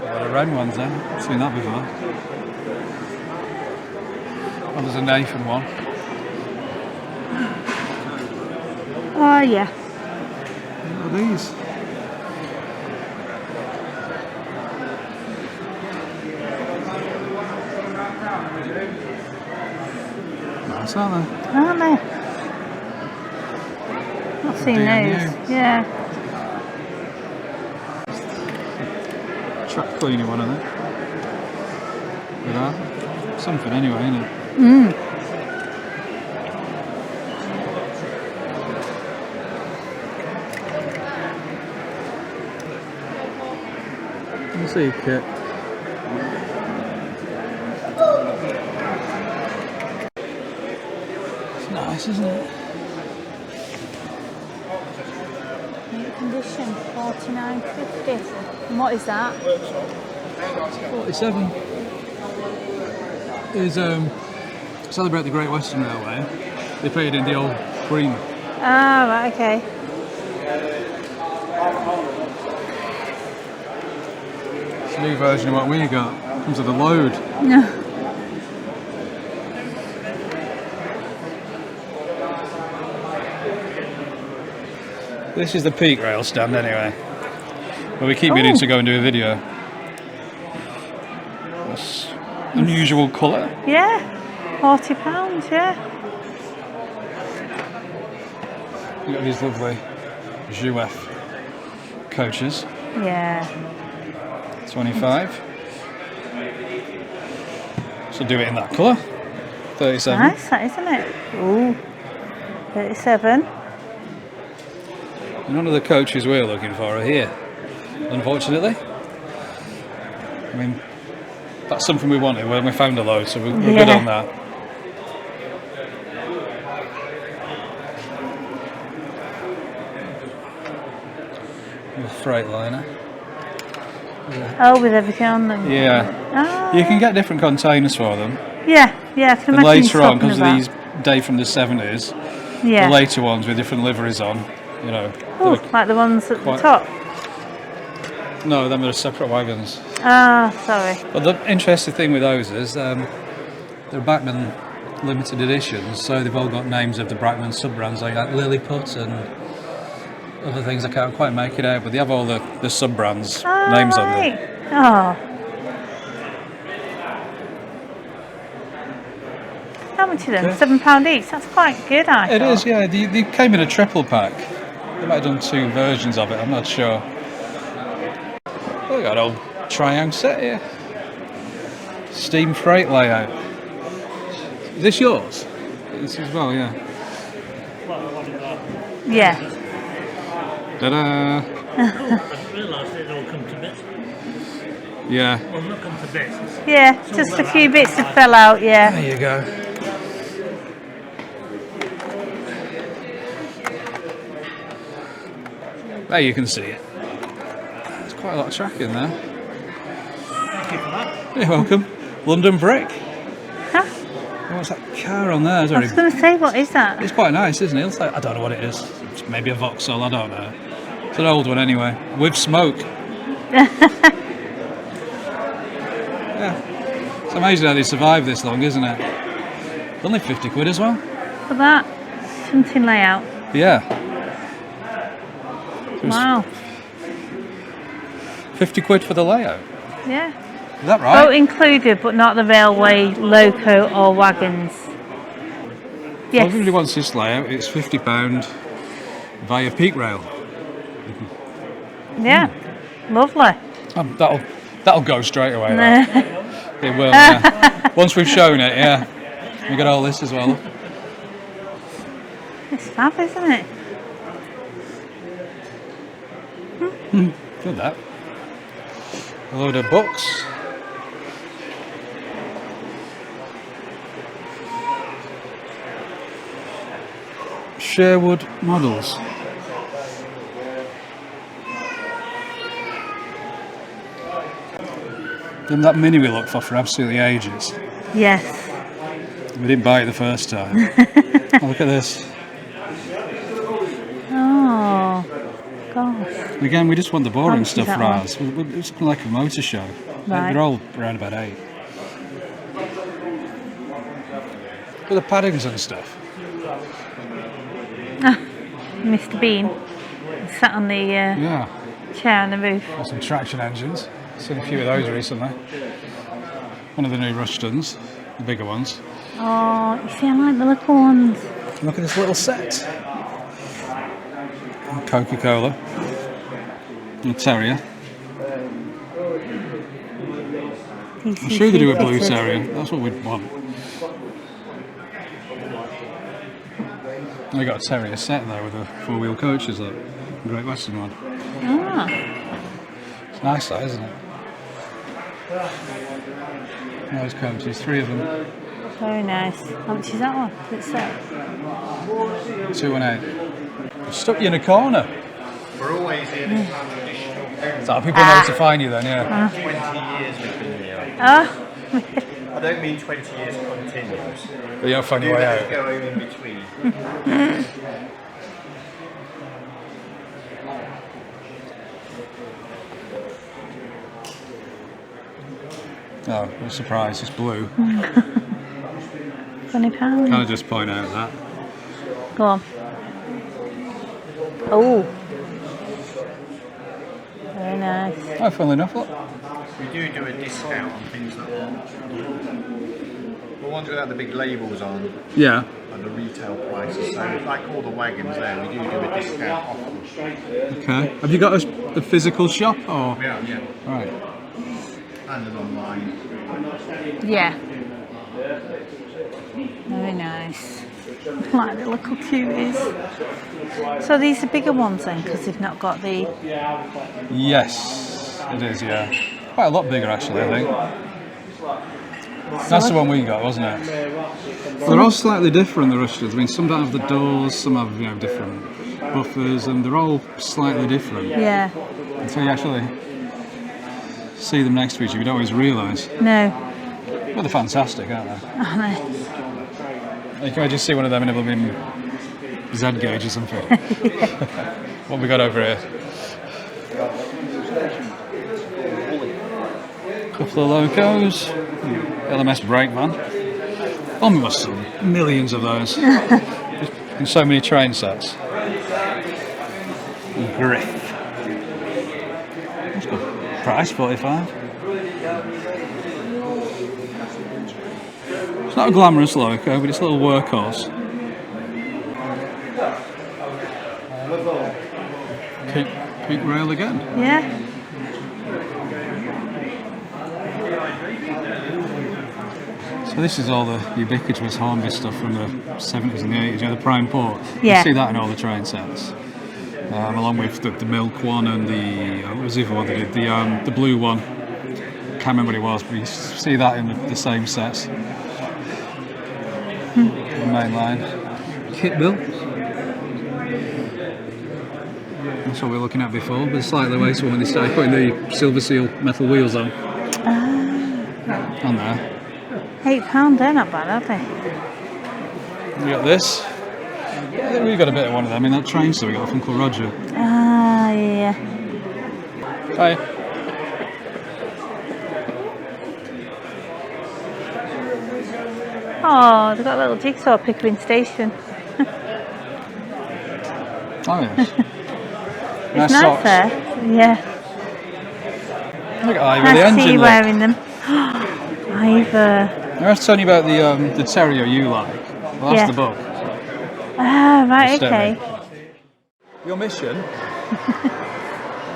The round ones then. I've seen that before. Oh, there's a Nathan one. Oh yeah. What are these? Nice, aren't they? Aren't they? Not seen those. Yeah. Track cleaning one of them. With that. Something anyway, isn't it? Let me see, kit. It's nice, isn't it? Mint condition, $49.50. And what is that? 47 is celebrate the Great Western Railway. They put it in the old cream. Ah, right, okay. It's a new version of what we got. Comes with a load. No. This is the peak rail stand anyway. But we keep meaning to go and do a video. That's unusual colour. Yeah, £40, yeah. You've got these lovely Jouef coaches. Yeah. 25. So do it in that colour. 37. Nice, that isn't it? Ooh. 37. None of the coaches we're looking for are here, unfortunately. I mean, that's something we wanted when we found a load, so we're good on that. With Freightliner. Oh, with everything on them. Yeah. Oh. You can get different containers for them. Yeah, I can And imagine later on, because about. these date from the 70s, Yeah. the later ones with different liveries on, you know. Oh, like the ones at the top. No, them are separate wagons. Ah, sorry. But the interesting thing with those is they're Bachmann limited editions, so they've all got names of the Bachmann sub-brands like Lilliput and other things. I can't quite make it out, but they have all the sub-brands names on them. Oh. How much are them? £7 each? That's quite good, I thought. It is, yeah. They came in a triple pack. They might have done 2 versions of it, I'm not sure. Oh, we got an old triangle set here. Steam freight layout. Is this yours? This as well, yeah. Yeah. Ta-da! I didn't realise it'd all come to bits. Yeah. Well, not come to bits. Yeah, just a few bits that fell out, yeah. There you go. There you can see it. There's quite a lot of track in there. Thank you for that. You're welcome. London Brick. Huh? Oh, what's that car on there? I was going to say, what is that? It's quite nice, isn't it? It looks like, I don't know what it is. It's maybe a Vauxhall, I don't know. It's an old one anyway. With smoke. Yeah. It's amazing how they survived this long, isn't it? Only 50 quid as well. For that shunting layout. Yeah. Wow. 50 quid for the layout. Yeah. Is that right? Boat included, but not the railway, loco or wagons. If Yes. everybody wants this layout, it's £50 via Peak Rail. Yeah. Lovely. That'll go straight away. That. It will. Yeah. Once we've shown it, yeah. We got all this as well. It's fab, isn't it? Look at that. A load of books. Sherwood models. And that mini we looked for absolutely ages. Yes. We didn't buy it the first time. Oh, look at this. Oh, gosh. Again, we just want the boring Fancy stuff that for one. ours. It's kind of like a motor show. Right. They're all around about 8. Look at the paddings and stuff. Mr. Bean sat on the Yeah. chair on the roof. Got some traction engines. Seen a few of those recently. One of the new Rushtons, the bigger ones. Oh, you see, I like the little ones. Look at this little set. Coca-Cola. And a Terrier. I'm sure they do a blue Terrier. That's what we'd want. We got a Terrier set there with the 4-wheel coaches, look. The Great Western one. Ah, It's nice, that, isn't it? Those coaches, 3 of them. very nice. How much is that one? It's 2 and 8. Stuck you in a corner. We're always in traditional. That's how people know to find you then, yeah. 20 years we've been here. Oh, I don't mean 20 years continuous. But you don't find Do your way that out. go home in between. Oh, I'm surprised, it's blue. £20. Can I just point out that? Go on. Oh. Very nice. Oh, funnily enough, look. We do a discount on things like that. The ones without the big labels on Yeah. and the retail prices. So like all the wagons there, we do a discount off them. Okay. Have you got a physical shop or? Yeah. Right. And an online. Yeah. Very nice. Like the little cuties. So these are bigger ones then, because they've not got the... Yes, it is, yeah. Quite a lot bigger actually, I think. That's the one we got, wasn't it? They're all slightly different, the Rushtons. I mean, some don't have the doors, some have, different buffers, and they're all slightly different. Yeah. Until you actually see them next to each other, you don't always realise. No. But they're fantastic, aren't they? Oh, no. You can just see one of them in a blooming Z gauge or something. What have we got over here? Couple of locos. LMS brake van. Almost millions of those. In so many train sets. Griff. That's good. Price 45. It's not a glamorous loco, but it's a little workhorse. Pink rail again. Yeah. So this is all the ubiquitous Hornby stuff from the 70s and the 80s, the prime port. Yeah. You see that in all the train sets. Along with the milk one and what was the other one they did? The blue one. Can't remember what it was, but you see that in the same sets. The main line. Kit bill. That's what we were looking at before, but slightly later when they started putting the silver seal metal wheels on. On there. £8, they're not bad, are they? We got this. I think we got a bit of one of them in that train store we got from Uncle Roger. Ah, yeah. Hi. Oh, they've got a little jigsaw Pickering Station. Oh yes. It's nice socks. there. Yeah. Look at Ivor, the Nice to see engine you look. wearing them. Ivor. I was telling you about the Terrier you like. Well, that's Yeah. the book. Ah, right, Just okay. Your mission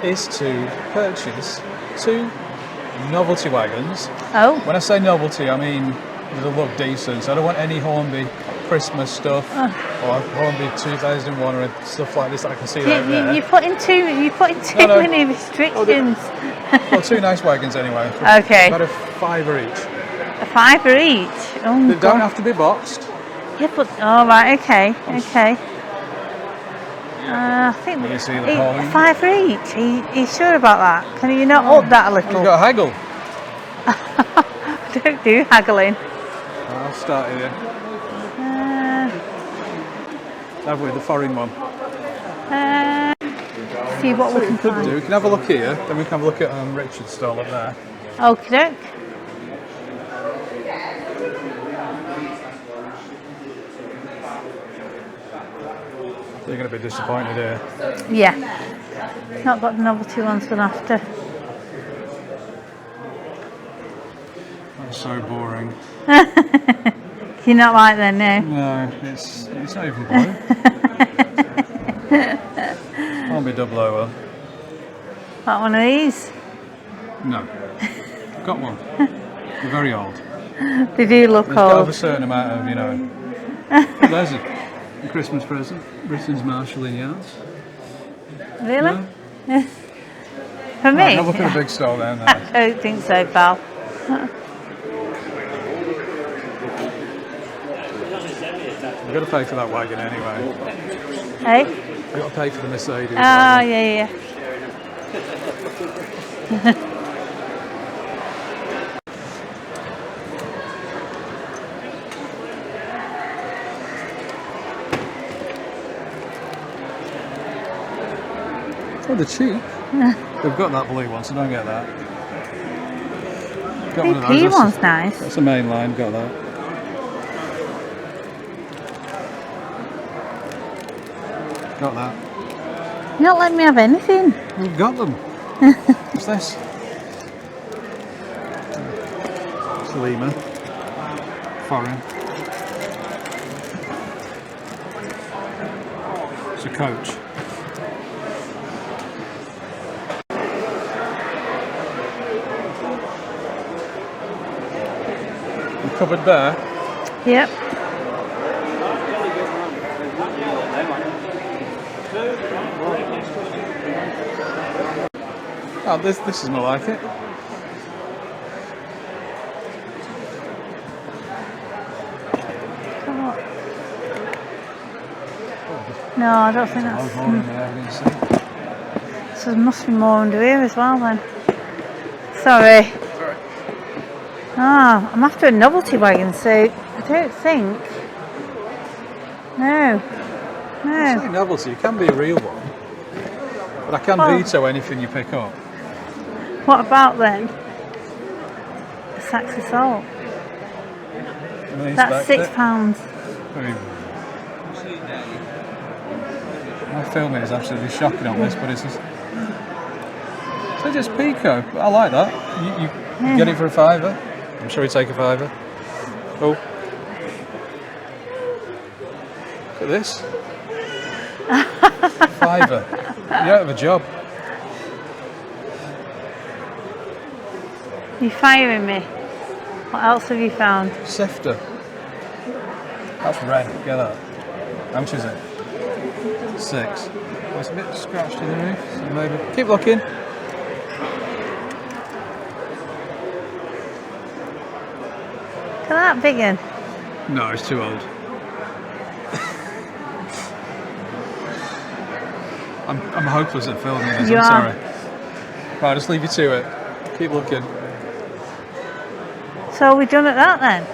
is to purchase 2 novelty wagons. Oh, When I say novelty, I mean they'll look decent. So I don't want any Hornby Christmas stuff or Hornby 2001 or stuff like this that I can see out there. you're putting too No. many restrictions. Well, 2 nice wagons anyway. Okay. About a £5 each. A £5 each. Oh, They don't God. have to be boxed. Yeah, but oh right, okay. I think You see the a Pauline? £5 each. Are you sure about that? Can you not up that a You've little? got haggle. Don't do haggling. I'll start here. Uh, Have we the foreign one? See what we What can we could find. do, we can have a look here, then we can have a look at Richard's stall up there. Okie doke. You're going to be disappointed here. Yeah. Not got the novelty ones, gonna have to. That's so boring. You're not like that, no. No, it's not even blue. I'll be double over. Like one of these. No. Got one. They're very old. They do look They've got to have a old. certain amount of, you know. There's a Christmas present. Britain's Marshall in Yards. Really? No? For me? Right, have a look at the big stall down there. I don't think so, pal. You've got to pay for that wagon anyway. Hey? You've got to pay for the Mercedes Oh, wagon. yeah. Oh, they're cheap. They've got that blue one, so don't get that. Got one of those. BP one's nice. That's a main line, got that. Got that. You're not letting me have anything. We've got them. What's this? It's a Lima. Foreign. It's a coach. The cupboard there. Yep. Oh, this is more like it. No, I don't think Loads that's. more in there, we can see. So there must be more under here as well then. Sorry. Ah, I'm after a novelty wagon, so I don't think. No. It's No. not a novelty, it can be a real one. But I can Well- veto anything you pick up. What about then? A sacks of salt. That's £6. My filming is absolutely shocking on this, but it's just. So just Pico. I like that. You get it for a fiver. I'm sure you take a fiver. Oh. Look at this. Fiver. You don't have a job. You're firing me. What else have you found? Sifter. That's red. Get that. How much is it? 6. Oh, it's a bit scratched in the roof. So maybe. Keep looking. Look at that big one. No, it's too old. I'm hopeless at filming this, You I'm are. sorry. Right, I'll just leave you to it. Keep looking. So are we done at that then?